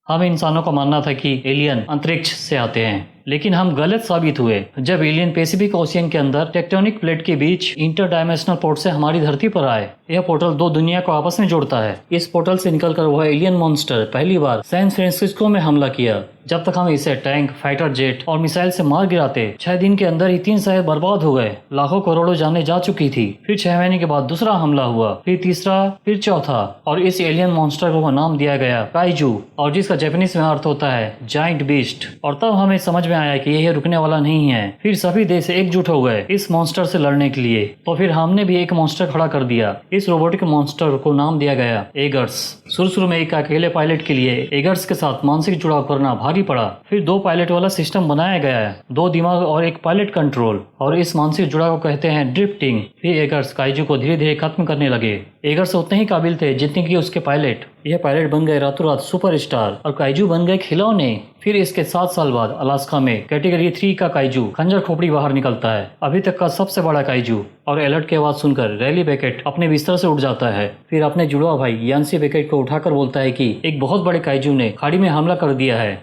हम इंसानों का मानना था कि एलियन अंतरिक्ष से आते हैं, लेकिन हम गलत साबित हुए जब एलियन पैसिफिक ओशियन के अंदर टेक्टोनिक प्लेट के बीच इंटर डायमेंशनल पोर्ट से हमारी धरती पर आए। यह पोर्टल दो दुनिया को आपस में जोड़ता है। इस पोर्टल से निकलकर वह एलियन मॉन्स्टर पहली बार सैन फ्रांसिस्को में हमला किया। जब तक हम इसे टैंक, फाइटर जेट और मिसाइल से मार गिराते, 6 दिन के अंदर ही 3 शहर बर्बाद हो गए। लाखों करोड़ों जानें जा चुकी थी। फिर 6 महीने के बाद दूसरा हमला हुआ, फिर तीसरा, फिर चौथा, और इस एलियन मॉन्स्टर को नाम दिया गया काइजू, और जिसका जापानीज में अर्थ होता है जाइंट बीस्ट। और तब हमें समझ में आया कि यह रुकने वाला नहीं है। फिर सभी देश एकजुट हो गए इस मॉन्स्टर से लड़ने के लिए। तो फिर हमने भी एक मॉन्स्टर खड़ा कर दिया। इस रोबोटिक मॉन्स्टर को नाम दिया गया एगर्स। शुरू में एक अकेले पायलट के लिए एगर्स के साथ मानसिक जुड़ाव करना भारी पड़ा। फिर 2 पायलट वाला सिस्टम बनाया गया है, 2 दिमाग और 1 पायलट कंट्रोल, और इस मानसिक जुड़ाव को कहते हैं ड्रिफ्टिंग। फिर एगर्स काइजू को धीरे धीरे खत्म करने लगे। एगर्स उतने ही काबिल थे जितने कि उसके पायलट। यह पायलट बन गए रातों रात सुपरस्टार, और काइजू बन गए खिलौने। फिर इसके 7 साल बाद अलास्का में कैटेगरी 3 का काइजू खंजर खोपड़ी बाहर निकलता है, अभी तक का सबसे बड़ा काइजू। और अलर्ट की आवाज सुनकर रैली बेकेट अपने बिस्तर से उठ जाता है। फिर अपने जुड़वा भाई यान्सी बेकेट को उठाकर बोलता है कि एक बहुत बड़े काइजू ने खाड़ी में हमला कर दिया है।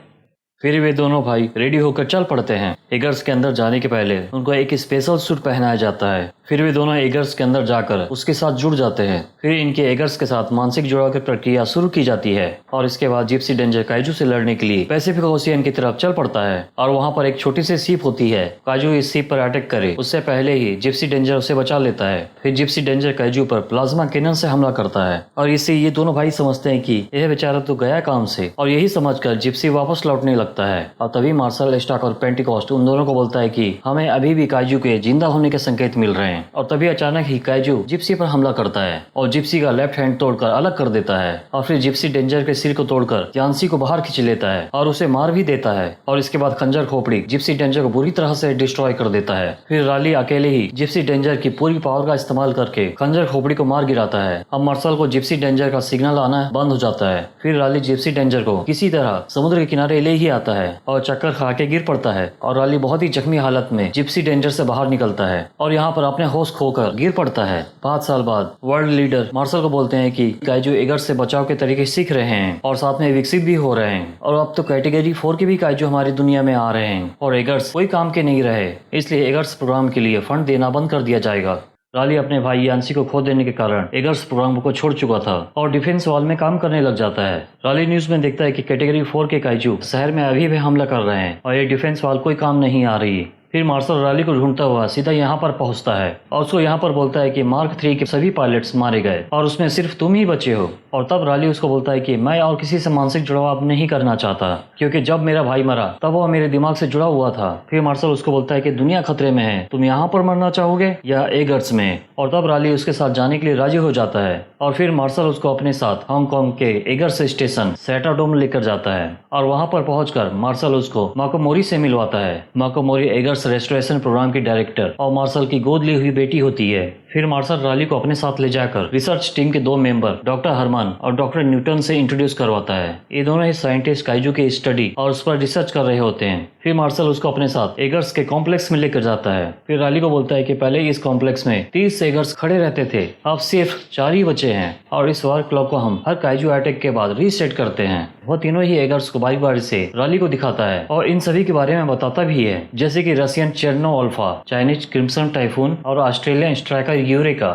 फिर वे दोनों भाई रेडी होकर चल पड़ते हैं। एगर्स के अंदर जाने के पहले उनको एक स्पेशल सूट पहनाया जाता है। फिर वे दोनों एगर्स के अंदर जाकर उसके साथ जुड़ जाते हैं। फिर इनके एगर्स के साथ मानसिक जुड़ाव की प्रक्रिया शुरू की जाती है, और इसके बाद जिप्सी डेंजर काइजू से लड़ने के लिए पैसिफिक ओशियन की तरफ चल पड़ता है। और वहाँ पर एक छोटी सी शिप होती है। काइजू इस शिप पर अटैक करे उससे पहले ही जिप्सी डेंजर उसे बचा लेता है। फिर जिप्सी डेंजर काइजू पर प्लाज्मा कैनन से हमला करता है, और इससे ये दोनों भाई समझते हैं कि यह बेचारा तो गया काम से, और यही समझकर जिप्सी वापस लौटने लगता है। और तभी मार्शल स्टार्क और पेंटिकॉस्ट उन दोनों को बोलता है कि हमें अभी भी काइजू के जिंदा होने के संकेत मिल रहे हैं। और तभी अचानक ही काइजू जिप्सी पर हमला करता है और जिप्सी का लेफ्ट हैंड तोड़कर अलग कर देता है। और फिर जिप्सी डेंजर के सिर को तोड़कर यान्सी को बाहर खींच लेता है और उसे मार भी देता है। और इसके बाद खंजर खोपड़ी जिप्सी डेंजर को बुरी तरह से डिस्ट्रॉय कर देता है। फिर राली अकेले ही जिप्सी डेंजर की पूरी पावर का इस्तेमाल करके खंजर खोपड़ी को मार गिराता है। अब मार्शल को जिप्सी डेंजर का सिग्नल आना बंद हो जाता है। फिर राली जिप्सी डेंजर को किसी तरह समुद्र के किनारे ले ही आता है और चक्कर खा के गिर पड़ता है। और राली बहुत ही जख्मी हालत में जिप्सी डेंजर से बाहर निकलता है और यहाँ पर अपने होश खोकर गिर पड़ता है। 5 साल बाद वर्ल्ड लीडर मार्शल को बोलते हैं कि काइजू एगर्स से बचाव के तरीके सीख रहे हैं और साथ में विकसित भी हो रहे हैं, और अब तो कैटेगरी 4 के भी काइजू हमारी दुनिया में आ रहे हैं, और एगर्स कोई काम के नहीं रहे, इसलिए एगर्स प्रोग्राम के लिए फंड देना बंद कर दिया जाएगा। राली अपने भाई यान्सी को खो देने के कारण एगर्स प्रोग्राम को छोड़ चुका था और डिफेंस वॉल में काम करने लग जाता है। राली न्यूज में देखता है कि कैटेगरी 4 के काइजू शहर में अभी भी हमला कर रहे हैं और ये डिफेंस वॉल कोई काम नहीं आ रही। फिर मार्शल राली को ढूंढता हुआ सीधा यहाँ पर पहुँचता है और उसको यहाँ पर बोलता है कि मार्क 3 के सभी पायलट्स मारे गए और उसमें सिर्फ तुम ही बचे हो। और तब राली उसको बोलता है कि मैं और किसी से मानसिक जुड़ाव नहीं करना चाहता, क्योंकि जब मेरा भाई मरा तब वो मेरे दिमाग से जुड़ा हुआ था। फिर मार्शल उसको बोलता है कि दुनिया खतरे में है, तुम यहाँ पर मरना चाहोगे या एगर्स में। और तब राली उसके साथ जाने के लिए राजी हो जाता है, और फिर मार्शल उसको अपने साथ हांगकांग के एगर्स स्टेशन सैटाडोम लेकर जाता है। और वहाँ पर पहुंचकर मार्शल उसको माको मोरी से मिलवाता है। माको मोरी एगर्स रेस्टोरेशन प्रोग्राम की डायरेक्टर और मार्शल की गोद ली हुई बेटी होती है। फिर मार्शल राली को अपने साथ ले जाकर रिसर्च टीम के 2 मेंबर डॉक्टर हरमन और डॉक्टर न्यूटन से इंट्रोड्यूस करवाता है। ये दोनों ही साइंटिस्ट काइजू की स्टडी और उस पर रिसर्च कर रहे होते हैं। फिर मार्शल उसको अपने साथ एगर्स के कॉम्प्लेक्स में लेकर जाता है। फिर राली को बोलता है कि पहले इस कॉम्प्लेक्स में 30 एगर्स खड़े रहते थे, अब सिर्फ 4 ही बचे हैं, और इस वार क्लॉक को हम हर काइजू अटैक के बाद रीसेट करते हैं। वो तीनों ही एगर्स को बारी बारी से राली को दिखाता है और इन सभी के बारे में बताता भी है, जैसे कि Russian Cherno Alpha, Chinese Crimson Typhoon और ऑस्ट्रेलियन स्ट्राइकर यूरेका।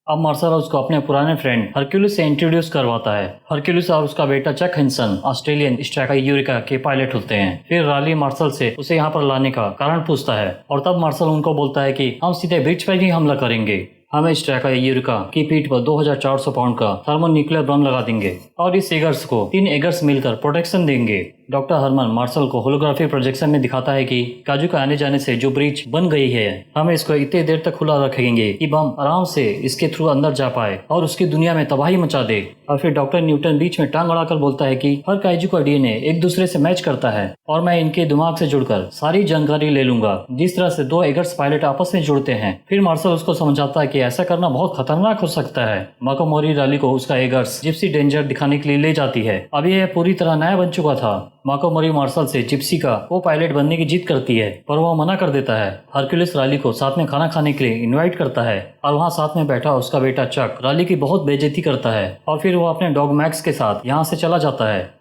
अब मार्शल उसको अपने पुराने फ्रेंड हरक्यूलिस से इंट्रोड्यूस करवाता है। हरक्यूलिस और उसका बेटा चक हिंसन ऑस्ट्रेलियन स्ट्राइकर यूरेका के पायलट होते हैं। फिर राली मार्शल से उसे यहाँ पर लाने का कारण पूछता है, और तब मार्शल उनको बोलता है कि हम सीधे ब्रिज पर ही हमला करेंगे। हम स्ट्राइकर यूरेका की पीठ पर 2400 पाउंड का थर्मोन्यूक्लियर बम लगा देंगे और इस एगर्स को 3 एगर्स मिलकर प्रोटेक्शन देंगे। डॉक्टर हरमन मार्शल को होलोग्राफी प्रोजेक्शन में दिखाता है कि काजू का आने जाने से जो ब्रिज बन गई है, हम इसको इतने देर तक खुला रखेंगे कि बम आराम से इसके थ्रू अंदर जा पाए और उसकी दुनिया में तबाही मचा दे। और फिर डॉक्टर न्यूटन बीच में टांग अड़ाकर बोलता है कि हर काइजू का डीएनए एक दूसरे से मैच करता है और मैं इनके दिमाग से जुड़कर सारी जानकारी ले लूंगा, जिस तरह से 2 एगर्स पायलट आपस में जुड़ते हैं। फिर मार्शल उसको समझाता है कि ऐसा करना बहुत खतरनाक हो सकता है। माको मोरी राली को उसका एगर्स जिप्सी डेंजर दिखाने के लिए ले जाती है। अभी यह पूरी तरह नया बन चुका था। माको मोरी मार्शल से जिप्सी का वो पायलट बनने की जिद करती है, पर वह मना कर देता है। हरक्यूलिस राली को साथ में खाना खाने के लिए इनवाइट करता है और वहाँ साथ में बैठा उसका बेटा चक राली की बहुत बेइज्जती करता है, और फिर वो अपने डॉग मैक्स के साथ यहाँ से चला जाता है।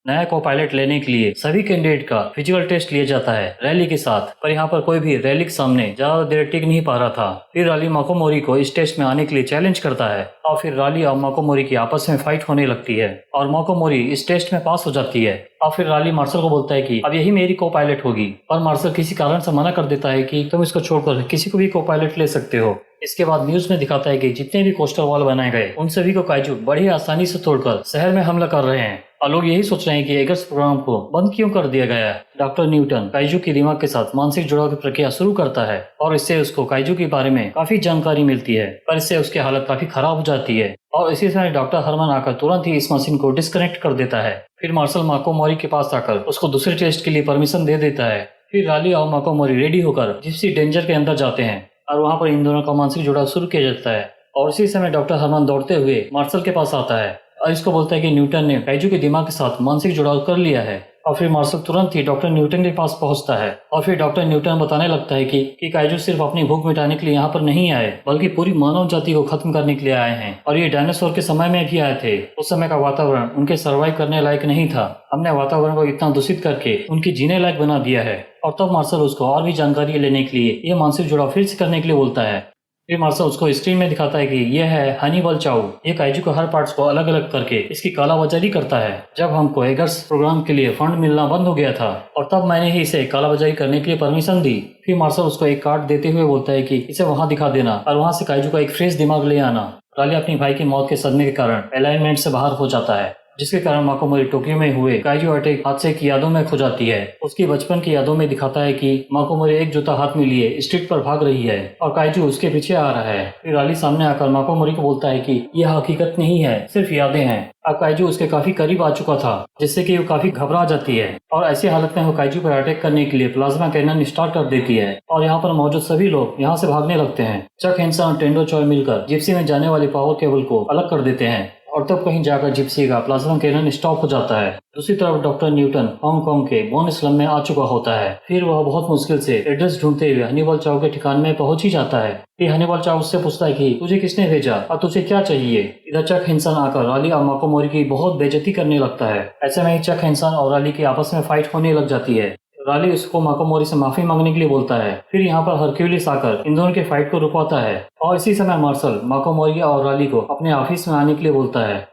नया को पायलट लेने के लिए सभी कैंडिडेट का फिजिकल टेस्ट लिया जाता है रैली के साथ, पर यहाँ पर कोई भी रैली के सामने ज्यादा देर टिक नहीं पा रहा था। फिर रैली माको मोरी को इस टेस्ट में आने के लिए चैलेंज करता है और फिर रैली और माको मोरी की आपस में फाइट होने लगती है और माको मोरी इस टेस्ट में पास हो जाती है। और फिर रैली मार्शल को बोलता है कि अब यही मेरी को पायलट होगी, और मार्शल किसी कारण से मना कर देता है कि तुम इसको छोड़कर किसी को भी को पायलट ले सकते हो। इसके बाद न्यूज में दिखाता है कि जितने भी कोस्टल वॉल बनाए गए उन सभी को काइजू बड़ी आसानी से तोड़कर शहर में हमला कर रहे हैं और लोग यही सोच रहे हैं कि एगर्स प्रोग्राम को बंद क्यों कर दिया गया है। डॉक्टर न्यूटन काइजू के दिमाग के साथ मानसिक जुड़ाव की प्रक्रिया शुरू करता है और इससे उसको काइजू के बारे में काफी जानकारी मिलती है, पर इससे उसकी हालत काफी खराब हो जाती है और इसी समय डॉक्टर हरमन आकर तुरंत ही इस मशीन को डिस्कनेक्ट कर देता है। फिर मार्शल माको मोरी के पास आकर उसको दूसरे टेस्ट के लिए परमिशन दे देता है। फिर राली और माको मोरी रेडी होकर जिप्सी डेंजर के अंदर जाते हैं और वहाँ पर इन दोनों का मानसिक जुड़ाव शुरू किया जाता है। और इसी समय डॉक्टर हरमन दौड़ते हुए मार्शल के पास आता है और इसको बोलता है कि न्यूटन ने काइजू के दिमाग के साथ मानसिक जुड़ाव कर लिया है। और फिर मार्शल तुरंत ही डॉक्टर न्यूटन के पास पहुंचता है और फिर डॉक्टर न्यूटन बताने लगता है कि काइजू सिर्फ अपनी भूख मिटाने के लिए यहाँ पर नहीं आए, बल्कि पूरी मानव जाति को खत्म करने के लिए आए हैं और ये डायनासोर के समय में भी आए थे। उस समय का वातावरण उनके सर्वाइव करने लायक नहीं था। हमने वातावरण को इतना दूषित करके उनकी जीने लायक बना दिया है। और तब मार्शल उसको और भी जानकारी लेने के लिए ये मानसिक जुड़ाव फिर से करने के लिए बोलता है। फिर मार्शल उसको स्क्रीन में दिखाता है कि यह है हनीबल चाउ। ये काइजू को हर पार्ट्स को अलग अलग करके इसकी कालाबाजारी करता है। जब हमको एगर्स प्रोग्राम के लिए फंड मिलना बंद हो गया था और तब मैंने ही इसे कालाबाजारी करने के लिए परमिशन दी। फिर मार्शल उसको एक कार्ड देते हुए बोलता है कि इसे वहां दिखा देना और वहां से काइजू का एक फ्रेश दिमाग ले आना। राली अपनी भाई की मौत के सदमे के कारण अलाइनमेंट से बाहर हो जाता है, जिसके कारण माको मोरी टोक्यो में हुए काइजू अटैक हादसे की यादों में खो जाती है। उसकी बचपन की यादों में दिखाता है कि माको मोरी एक जूता हाथ में लिए स्ट्रीट पर भाग रही है और काइजू उसके पीछे आ रहा है। फिर राली सामने आकर माको मोरी को बोलता है कि यह हकीकत नहीं है, सिर्फ यादें हैं। अब काइजू उसके काफी करीब आ चुका था, जिससे कि वो काफी घबरा जाती है और ऐसी हालत में वो काइजू पर अटैक करने के लिए प्लाज्मा कैनन स्टार्ट कर देती है और यहाँ पर मौजूद सभी लोग यहाँ से भागने लगते हैं। चक हेंसन और टेंडो चॉय मिलकर जिप्सी में जाने वाली पावर केबल को अलग कर देते हैं और तब कहीं जाकर जिप्सी का प्लाज्मा कैनन स्टॉप हो जाता है। दूसरी तरफ डॉक्टर न्यूटन हांगकांग के बोन स्लम में आ चुका होता है। फिर वह बहुत मुश्किल से एड्रेस ढूंढते हुए हनीबल चाउ के ठिकाने में पहुंच ही जाता है। फिर हनीबल चाउ उससे पूछता है कि तुझे किसने भेजा और तुझे क्या चाहिए। इधर चक हेंसन आकर राली और माको मोरी की बहुत बेइज्जती करने लगता है। ऐसे में ही चक हेंसन और राली की आपस में फाइट होने लग जाती है। राली उसको माको मोरी से माफी मांगने के लिए बोलता है। फिर यहाँ पर हरक्यूलिस आकर इन दोनों के फाइट को रुकवाता है और इसी समय मार्शल माको मोरी और राली को अपने ऑफिस में आने के लिए बोलता है।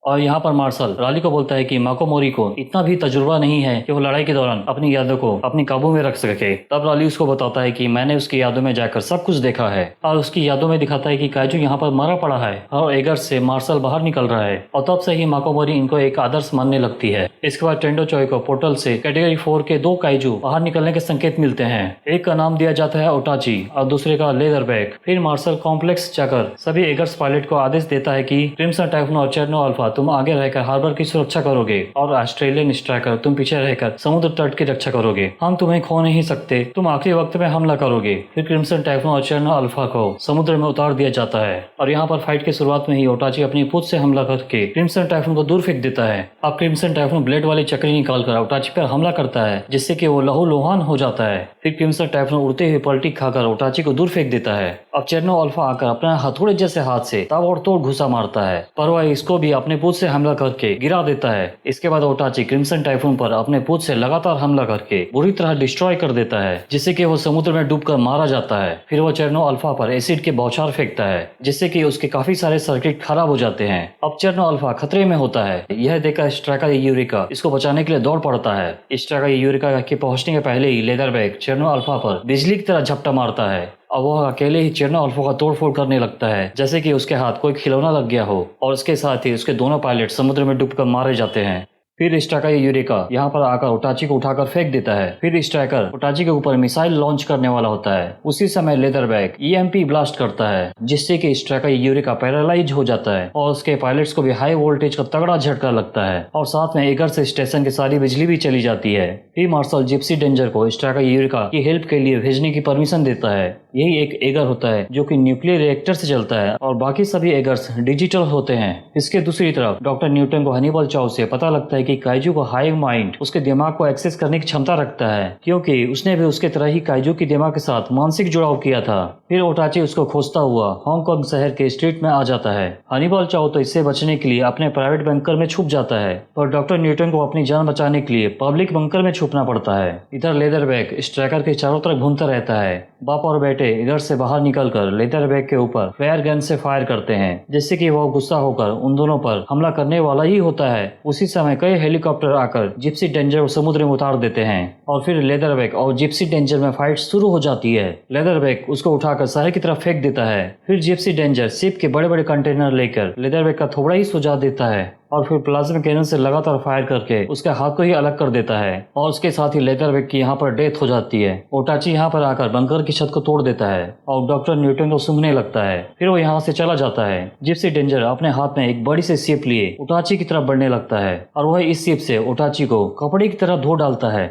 और यहाँ पर मार्शल राली को बोलता है कि माको मोरी को इतना भी तजुर्बा नहीं है कि वो लड़ाई के दौरान अपनी यादों को अपनी काबू में रख सके। तब राली उसको बताता है कि मैंने उसकी यादों में जाकर सब कुछ देखा है और उसकी यादों में दिखाता है कि काइजू यहाँ पर मरा पड़ा है और एगर्स से मार्शल बाहर निकल रहा है और तब से ही माको मोरी इनको एक आदर्श मानने लगती है। इसके बाद टेंडो चॉय को पोर्टल से कैटेगरी 4 के 2 काइजू बाहर निकलने के संकेत मिलते हैं। एक का नाम दिया जाता है ओटाची और दूसरे का लेदरबैक। फिर मार्शल कॉम्प्लेक्स जाकर सभी एगर्स पायलट को आदेश देता है कि क्रिम्सन टाइफून और चेर्नो अल्फा तुम आगे रहकर हार्बर की सुरक्षा करोगे और ऑस्ट्रेलियन स्ट्राइकर तुम पीछे रहकर समुद्र तट की रक्षा करोगे। हम तुम्हें खो नहीं सकते, तुम आखिरी वक्त में हमला करोगे। फिर क्रिम्सन टाइफून और चेर्नो अल्फा को समुद्र में उतार दिया जाता है और यहाँ पर फाइट की शुरुआत में ही ओटाची अपनी पूंछ से हमला करके क्रिम्सन टाइफून को दूर फेंक देता है। अब क्रिम्सन टाइफून ब्लेड वाली चक्री निकालकर ओटाची पर हमला करता है, जिससे कि वो लहूलुहान हो जाता है। फिर क्रिम्सन टाइफून उड़ते हुए पलटी खाकर ओटाची को दूर फेंक देता है। अब चेर्नो अल्फा आकर अपने हथौड़े जैसे हाथ से ताबड़तोड़ घुसा मारता है, पर वह इसको भी अपने पूंछ से हमला करके गिरा देता है। इसके बाद ओटाची क्रिम्सन टाइफून पर अपने पूंछ से लगातार हमला करके बुरी तरह डिस्ट्रॉय कर देता है, जिससे कि वो समुद्र में डूबकर मारा जाता है। फिर वो चेर्नो अल्फा पर एसिड के बौछार फेंकता है, जिससे कि उसके काफी सारे सर्किट खराब हो जाते हैं। अब चेर्नो अल्फा खतरे में होता है। यह देखकर स्ट्राइकर यूरिका इसको बचाने के लिए दौड़ पड़ता है। स्ट्राइकर यूरिका के पहुंचने के पहले ही लेदरबैक चेर्नो अल्फा पर बिजली की तरह झपटा मारता है और वह अकेले ही चेर्नो अल्फा का तोड़फोड़ करने लगता है, जैसे कि उसके हाथ कोई खिलौना लग गया हो और उसके साथ ही उसके दोनों पायलट समुद्र में डूबकर मारे जाते हैं। फिर स्ट्राइकर यूरिका यहाँ पर आकर ओटाची को उठाकर फेंक देता है। फिर स्ट्राइकर ओटाची के ऊपर मिसाइल लॉन्च करने वाला होता है। उसी समय लेदरबैक ईएमपी ब्लास्ट करता है, जिससे कि स्ट्राइकर यूरिका पैरालाइज हो जाता है और उसके पायलट्स को भी हाई वोल्टेज का तगड़ा झटका लगता है और साथ में एगर्स स्टेशन की सारी बिजली भी चली जाती है। फिर मार्शल जिप्सी डेंजर को स्ट्राइकर यूरिका की हेल्प के लिए भेजने की परमिशन देता है यही एक एगर होता है जो कि न्यूक्लियर रिएक्टर से चलता है और बाकी सभी एगर्स डिजिटल होते हैं। इसके दूसरी तरफ डॉक्टर न्यूटन को हनीबल चाउ से पता लगता है कि काइजू का हाइव माइंड उसके दिमाग को एक्सेस करने की क्षमता रखता है, क्योंकि उसने भी उसके तरह ही काइजू के दिमाग के साथ मानसिक जुड़ाव किया था। फिर ओटाची उसको खोजता हुआ हांगकांग शहर के स्ट्रीट में आ जाता है। हनीबल चाउ तो इससे बचने के लिए अपने प्राइवेट बंकर में छुप जाता है, पर डॉक्टर न्यूटन को अपनी जान बचाने के लिए पब्लिक बंकर में छुपना पड़ता है। इधर लेदरबैक स्ट्राइकर के चारों तरफ घूमता रहता है। बाप और बेटे इधर से बाहर निकलकर लेदरबैक के ऊपर फेयर गन से फायर करते हैं, जिससे कि वो गुस्सा होकर उन दोनों पर हमला करने वाला ही होता है। उसी समय कई हेलीकॉप्टर आकर जिप्सी डेंजर को समुद्र में उतार देते हैं और फिर लेदरबैक और जिप्सी डेंजर में फाइट शुरू हो जाती है। लेदरबैक उसको उठाकर शहर की तरफ फेंक देता है। फिर जिप्सी डेंजर शिप के बड़े बड़े कंटेनर लेकर लेदरबैक का थोड़ा ही सुझा देता है और फिर प्लाज्मा कैनन से लगातार फायर करके उसके हाथ को ही अलग कर देता है और उसके साथ ही लेदरबैक की यहाँ पर डेथ हो जाती है। ओटाची यहाँ पर आकर बंकर की छत को तोड़ देता है और डॉक्टर न्यूटन को सूंघने लगता है। फिर वो यहाँ से चला जाता है। जिप्सी डेंजर अपने हाथ में एक बड़ी सी शिप लिए ओटाची की तरफ बढ़ने लगता है और वह इस शिप से ओटाची को कपड़े की तरह धो डालता है।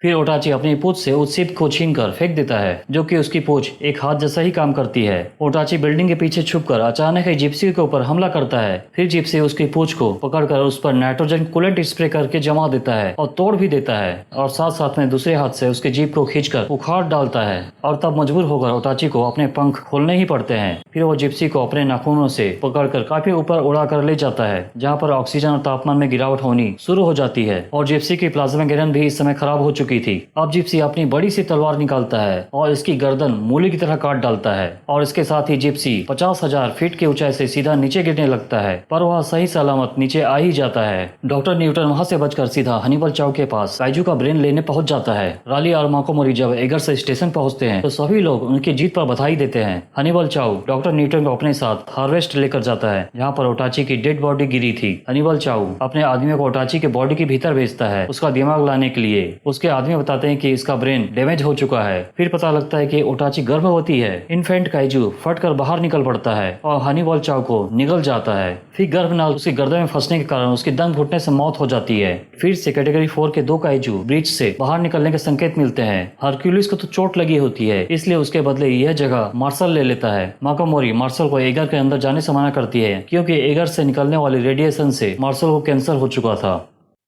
फिर ओटाची अपनी पूंछ से उस शिप को छीनकर फेंक देता है, जो कि उसकी पूंछ एक हाथ जैसा ही काम करती है। ओटाची बिल्डिंग के पीछे छुपकर अचानक ही जिप्सी के ऊपर हमला करता है। फिर जिप्सी उसकी पूंछ को पकड़कर उस पर नाइट्रोजन कूलेंट स्प्रे करके जमा देता है और तोड़ भी देता है और साथ साथ में दूसरे हाथ से उसके जीप को खींचकर उखाड़ डालता है और तब मजबूर होकर ओटाची को अपने पंख खोलने ही पड़ते हैं। फिर वो जिप्सी को अपने नाखूनों से पकड़कर काफी ऊपर उड़ा कर ले जाता है, जहाँ पर ऑक्सीजन और तापमान में गिरावट होनी शुरू हो जाती है और जिप्सी की प्लाज्मा गैलन भी इस समय खराब हो चुकी थी। अब जिप्सी अपनी बड़ी सी तलवार निकालता है और इसकी गर्दन मूली की तरह काट डालता है और इसके साथ ही जिप्सी 50,000 फीट की ऊंचाई से सीधा नीचे गिरने लगता है, पर वह सही सलामत नीचे आ ही जाता है। डॉक्टर न्यूटन वहां से बचकर सीधा हनीबल चाउ के पास काइजू का ब्रेन लेने पहुंच जाता है। राली और माकोमोरी जब एगर से स्टेशन पहुंचते हैं तो सभी लोग उनकी जीत पर बधाई देते हैं। हनीबल चाउ डॉक्टर न्यूटन को अपने साथ हार्वेस्ट लेकर जाता है, जहाँ पर ओटाची की डेड बॉडी गिरी थी। हनीबल चाउ अपने आदमियों को ओटाची के बॉडी के भीतर भेजता है उसका दिमाग लाने के लिए। उसके आदमी बताते हैं कि इसका ब्रेन डैमेज हो चुका है। फिर पता लगता है कि ओटाची गर्भवती है। इन्फेंट काइजू फटकर बाहर निकल पड़ता है और हनीबल चाउ को निगल जाता है। फिर गर्भनाल उसकी गर्दन में फंसने के कारण उसकी दम घुटने से मौत हो जाती है। फिर से कैटेगरी 4 के 2 काइजू ब्रिज से बाहर निकलने के संकेत मिलते हैं। हरक्यूलिस को तो चोट लगी होती है, इसलिए उसके बदले यह जगह मार्शल ले लेता है। माकोमोरी मार्शल को एगर के अंदर जाने से मना करती है, क्योंकि एगर से निकलने वाली रेडिएशन से मार्शल को कैंसर हो चुका था।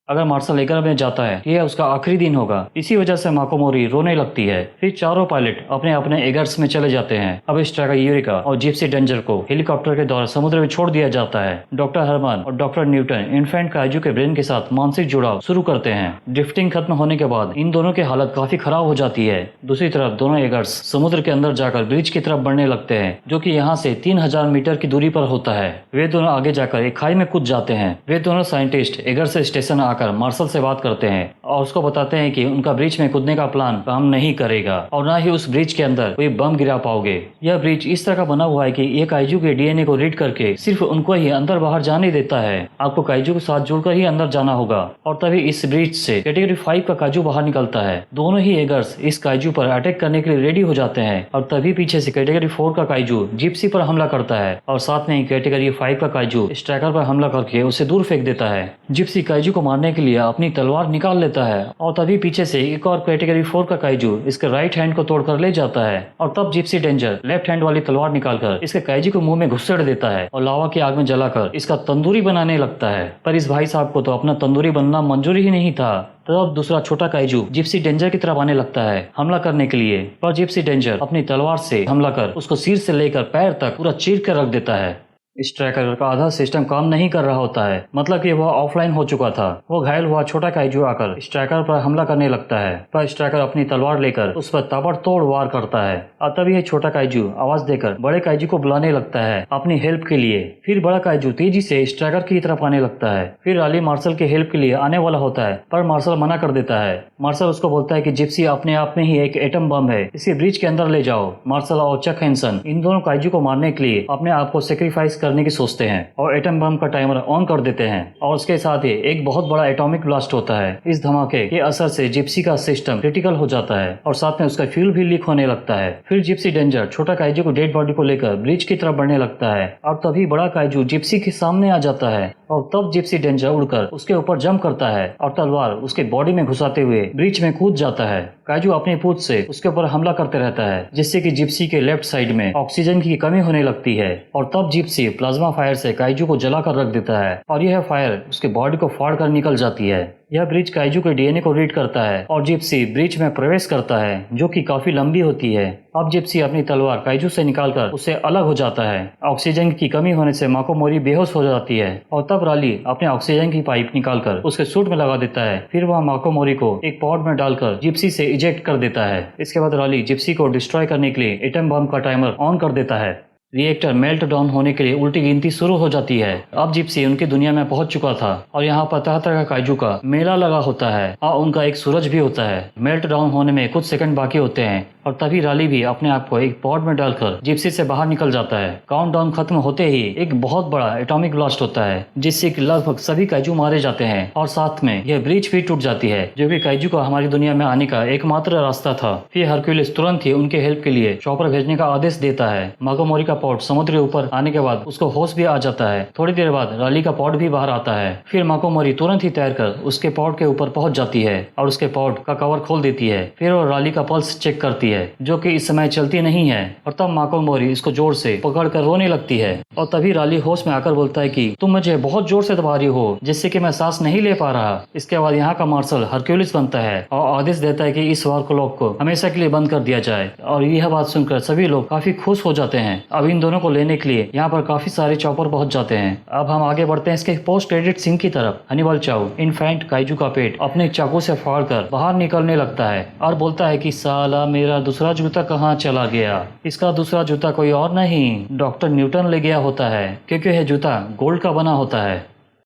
अगर मार्शल एगर में जाता है यह उसका आखिरी दिन होगा। इसी वजह से माकोमोरी रोने लगती है। फिर चारों पायलट अपने अपने एगर्स में चले जाते हैं। अब स्ट्राइकर यूरिका और जिप्सी डेंजर को हेलीकॉप्टर के द्वारा समुद्र में छोड़ दिया जाता है। डॉक्टर हरमन और डॉक्टर न्यूटन इन्फेंट काइजू के ब्रेन के साथ मानसिक जुड़ाव शुरू करते हैं। ड्रिफ्टिंग खत्म होने के बाद इन दोनों की हालत काफी खराब हो जाती है। दूसरी तरफ दोनों एगर्स समुद्र के अंदर जाकर ब्रिज की तरफ बढ़ने लगते हैं, जो कि यहाँ से 3000 मीटर की दूरी पर होता है। वे दोनों आगे जाकर एक खाई में कूद जाते हैं। वे दोनों साइंटिस्ट एगर से स्टेशन आकर मार्शल से बात करते हैं और उसको बताते हैं कि उनका ब्रिज में कूदने का प्लान काम नहीं करेगा और ना ही उस ब्रिज के अंदर कोई बम गिरा पाओगे। यह ब्रिज इस तरह का बना हुआ है कि ये काइजू के डीएनए को रीड करके सिर्फ उनको ही अंदर बाहर जाने देता है। आपको काइजू के साथ जुड़कर ही अंदर जाना होगा और तभी इस ब्रिज से कैटेगरी 5 का काइजू बाहर निकलता है। दोनों ही एगर्स इस काइजू पर अटैक करने के लिए रेडी हो जाते हैं और तभी पीछे से कैटेगरी 4 का काइजू जिप्सी पर हमला करता है और साथ में ही कैटेगरी 5 का काइजू स्ट्राइकर पर हमला करके उसे दूर फेंक देता है। जिप्सी काइजू को मारने के लिए अपनी तलवार निकाल लेता है और तभी पीछे से एक और कैटेगरी 4 का काइजू इसके राइट हैंड को तोड़कर ले जाता है और तब जिप्सी डेंजर लेफ्ट हैंड वाली तलवार निकालकर इसके काइजू को मुंह में घुसेड़ देता है और लावा की आग में जलाकर इसका तंदूरी बनाने लगता है। पर इस भाई साहब को तो अपना तंदूरी बनना मंजूर ही नहीं था। तब दूसरा छोटा काइजू जिप्सी डेंजर की तरफ आने लगता है हमला करने के लिए, पर जिप्सी डेंजर अपनी तलवार से हमला कर उसको सिर से लेकर पैर तक पूरा चीर कर रख देता है। स्ट्राइकर का आधा सिस्टम काम नहीं कर रहा होता है, मतलब कि वह ऑफलाइन हो चुका था। वो घायल हुआ छोटा काइजू आकर स्ट्राइकर पर हमला करने लगता है, पर स्ट्राइकर अपनी तलवार लेकर उस पर ताबड़तोड़ वार करता है और तभी यह छोटा काइजू आवाज देकर बड़े काइजू को बुलाने लगता है अपनी हेल्प के लिए। फिर बड़ा काइजू तेजी से स्ट्राइकर की तरफ आने लगता है। फिर राली मार्शल के हेल्प के लिए आने वाला होता है, पर मार्शल मना कर देता है। मार्शल उसको बोलता है कि जिप्सी अपने आप में ही एक एटम बम है, इसे ब्रिज के अंदर ले जाओ। मार्शल और चक हैंसन इन दोनों काइजू को मारने के लिए अपने आप को सेक्रीफाइस करने की सोचते हैं और एटम बम का टाइमर ऑन कर देते हैं और उसके साथ ही एक बहुत बड़ा एटॉमिक ब्लास्ट होता है। इस धमाके के असर से जिप्सी का सिस्टम क्रिटिकल हो जाता है और साथ में उसका फ्यूल भी लीक होने लगता है। फिर जिप्सी डेंजर छोटा काइजू को डेड बॉडी को लेकर ब्रिज की तरफ बढ़ने लगता है और तभी बड़ा काइजू जिप्सी के सामने आ जाता है और तब जिप्सी डेंजर उड़कर उसके ऊपर जंप करता है और तलवार उसके बॉडी में घुसाते हुए ब्रिज में कूद जाता है। काइजू अपनी पूंछ से उसके ऊपर हमला करते रहता है, जिससे कि जिप्सी के लेफ्ट साइड में ऑक्सीजन की कमी होने लगती है और तब जिप्सी प्लाज्मा फायर से काइजू को जलाकर रख देता है और यह फायर उसके बॉडी को फाड़ कर निकल जाती है। यह ब्रिज काइजू के डीएनए को रीड करता है और जिप्सी ब्रिज में प्रवेश करता है, जो कि काफी लंबी होती है। अब जिप्सी अपनी तलवार काइजू से निकालकर उससे अलग हो जाता है। ऑक्सीजन की कमी होने से माको मोरी बेहोश हो जाती है और तब राली अपने ऑक्सीजन की पाइप निकालकर उसके सूट में लगा देता है। फिर वह माको मोरी को एक पॉड में डालकर जिप्सी से इजेक्ट कर देता है। इसके बाद राली जिप्सी को डिस्ट्रॉय करने के लिए एटम बम का टाइमर ऑन कर देता है। रिएक्टर मेल्ट डाउन होने के लिए उल्टी गिनती शुरू हो जाती है। अब जिप्सी उनकी दुनिया में पहुंच चुका था और यहाँ पर तरह तरह का काइजू का मेला लगा होता है और उनका एक सूरज भी होता है। मेल्ट डाउन होने में कुछ सेकंड बाकी होते हैं और तभी राली भी अपने आप को एक पॉड में डालकर जिप्सी से बाहर निकल जाता है। काउंटडाउन खत्म होते ही एक बहुत बड़ा एटॉमिक ब्लास्ट होता है, जिससे कि लगभग सभी काइजू मारे जाते हैं और साथ में यह ब्रिज भी टूट जाती है, जो कि काइजू को हमारी दुनिया में आने का एकमात्र रास्ता था। फिर हरक्यूलिस तुरंत ही उनके हेल्प के लिए चॉपर भेजने का आदेश देता है। माको मोरी का पॉड समुद्र के ऊपर आने के बाद उसको होश भी आ जाता है। थोड़ी देर बाद राली का पॉड भी बाहर आता है। फिर माको मोरी तुरंत ही तैरकर उसके पॉड के ऊपर पहुंच जाती है और उसके पॉड का कवर खोल देती है। फिर वो राली का पल्स चेक करती है, जो कि इस समय चलती नहीं है, और तब माको मोरी इसको जोर से पकड़कर रोने लगती है। और तभी राली होश में आकर बोलता है कि तुम मुझे बहुत जोर से दबा रही हो, जिससे कि मैं सांस नहीं ले पा रहा। इसके बाद यहाँ का मार्शल हरक्यूलिस बनता है और आदेश देता है कि इस वार क्लॉक को हमेशा के लिए बंद कर दिया जाए। और यह बात सुनकर सभी लोग काफी खुश हो जाते हैं। अब इन दोनों को लेने के लिए यहाँ पर काफी सारे चॉपर पहुंच जाते हैं। अब हम आगे बढ़ते हैं इसके पोस्ट क्रेडिट सीन की तरफ। हनीबल चाउ इनफैंट काइजू का पेट अपने चाकू से फाड़कर बाहर निकलने लगता है और बोलता है कि साला मेरा दूसरा जूता कहाँ चला गया। इसका दूसरा जूता कोई और नहीं, डॉक्टर न्यूटन ले गया होता है, क्योंकि यह जूता गोल्ड का बना होता है।